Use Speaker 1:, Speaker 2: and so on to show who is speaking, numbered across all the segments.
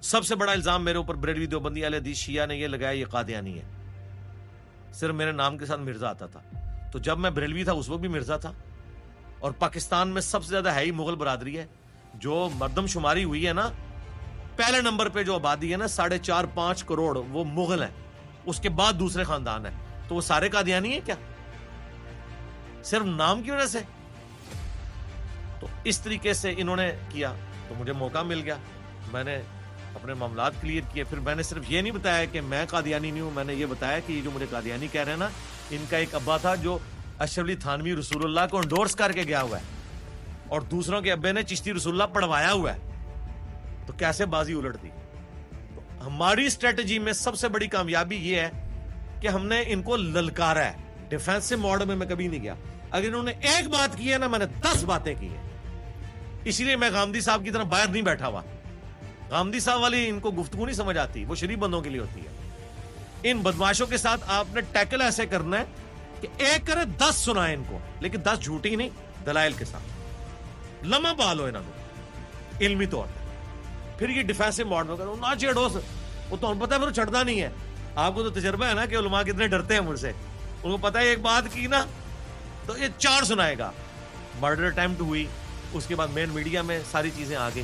Speaker 1: سب سے بڑا الزام میرے اوپر بریلوی دیوبندی اہل حدیث شیعہ نے یہ لگایا یہ قادیانی ہے. صرف میرے نام کے ساتھ مرزا آتا تھا. تو جب میں بریلوی تھا اس وقت بھی مرزا تھا. اور پاکستان میں سب سے زیادہ ہے ہی مغل برادری ہے. جو مردم شماری ہوئی ہے نا, پہلے نمبر پہ جو آبادی ہے نا 4.5-5 کروڑ, وہ مغل ہیں. اس کے بعد دوسرے خاندان ہیں. تو وہ سارے قادیانی ہیں کیا صرف نام کی وجہ سے؟ تو اس طریقے سے انہوں نے کیا. تو مجھے موقع مل گیا, میں نے اپنے معاملات کلیئر کیے. پھر میں نے صرف یہ نہیں بتایا کہ میں قادیانی نہیں ہوں, میں نے یہ بتایا کہ یہ جو مجھے قادیانی کہہ رہے ہیں نا, ان کا ایک ابا تھا جو اشرف علی تھانوی رسول اللہ کو انڈورس کر کے گیا ہوا ہے, اور دوسروں کے ابے نے چشتی رسول اللہ پڑھوایا ہوا ہے. تو کیسے بازی الٹتی؟ تو ہماری اسٹریٹجی میں سب سے بڑی کامیابی یہ ہے کہ ہم نے ان کو للکارا ہے. ڈیفینسو موڈ میں کبھی نہیں گیا. اگر انہوں نے ایک بات کی ہے نا, میں نے 10 باتیں کی ہیں. اسی لیے میں غامدی صاحب کی طرح باہر نہیں بیٹھا ہوا. غامدی صاحب والی ان کو گفتگو نہیں سمجھ آتی, وہ شریف بندوں کے لیے ہوتی ہے. ان بدماشوں کے ساتھ آپ نے ٹیکل ایسے کرنا ہے کہ ایک کرے 10 سنائے ان کو, لیکن 10 جھوٹی نہیں, دلائل کے ساتھ. لمحہ بال ہو انہوں نے علمی طور پہ. پھر یہ ڈیفینسو موڈ میں کرو نہ چھیڑو, وہ تو پتہ ہے پھر چھڑتا نہیں ہے. آپ کو تو تجربہ ہے نا کہ علماء کتنے ڈرتے ہیں مجھ سے. ان کو پتہ ہے ایک بات کی نا تو یہ 4 سنائے گا. مرڈر اٹیمپٹ ہوئی, اس کے بعد مین میڈیا میں ساری چیزیں آ گئی.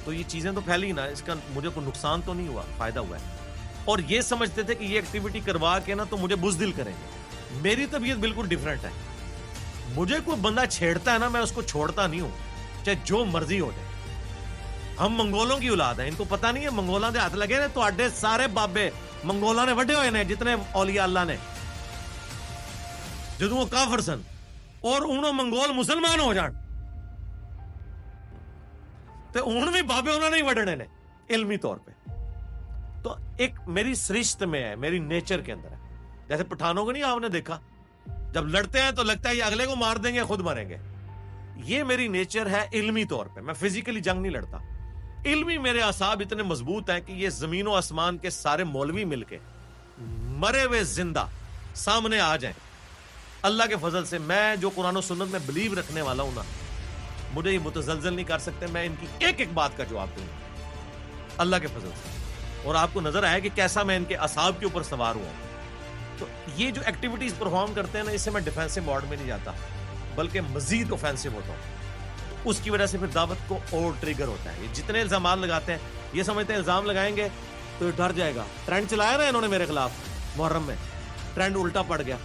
Speaker 1: تو یہ چیزیں تو پھیلی نا, اس کا مجھے کوئی نقصان تو نہیں ہوا, فائدہ ہوا ہے. اور یہ سمجھتے تھے کہ یہ ایکٹیویٹی کروا کے نا تو مجھے بزدل کریں گے. میری طبیعت بالکل ڈیفرنٹ ہے. مجھے کوئی بندہ چھیڑتا ہے نا, میں اس کو چھوڑتا نہیں ہوں, چاہے جو مرضی ہو جائے. ہم منگولوں کی اولاد ہیں, ان کو پتہ نہیں ہے منگولاں دے ہاتھ لگے نے تو اڈے سارے بابے منگولاں نے وڈے ہوئے نے, جتنے اولیاء اللہ نے, جدوں وہ کافر سن, اور انہوں منگول مسلمان ہو جان تو انہوں بھی بابے انہوں نے وڈنے نے علمی طور پہ. تو ایک میری سرشت میں ہے, میری نیچر کے اندر ہے. جیسے پٹھانوں کو نہیں آپ نے دیکھا, جب لڑتے ہیں تو لگتا ہے یہ اگلے کو مار دیں گے خود مریں گے. یہ میری نیچر ہے علمی طور پہ. میں فزیکلی جنگ نہیں لڑتا. علمی میرے اعصاب اتنے مضبوط ہیں کہ یہ زمین و آسمان کے سارے مولوی مل کے مرے ہوئے زندہ سامنے آ جائیں اللہ کے فضل سے. میں جو قرآن و سنت میں بلیو رکھنے والا ہوں نا, مجھے یہ متزلزل نہیں کر سکتے. میں ان کی ایک ایک بات کا جواب دوں گا اللہ کے فضل سے. اور آپ کو نظر آیا کہ کیسا میں ان کے اعصاب کے اوپر سوار ہوا ہوں. تو یہ جو ایکٹیویٹیز پرفارم کرتے ہیں نا, اس سے میں ڈیفینسو موڈ میں نہیں جاتا, بلکہ مزید اوفینسو ہوتا ہوں. اس کی وجہ سے پھر دعوت کو اور ٹریگر ہوتا ہے. یہ جتنے الزامات لگاتے ہیں, یہ سمجھتے ہیں الزام لگائیں گے تو یہ ڈر جائے گا. ٹرینڈ چلایا نا انہوں نے میرے خلاف محرم میں, ٹرینڈ الٹا پڑ گیا.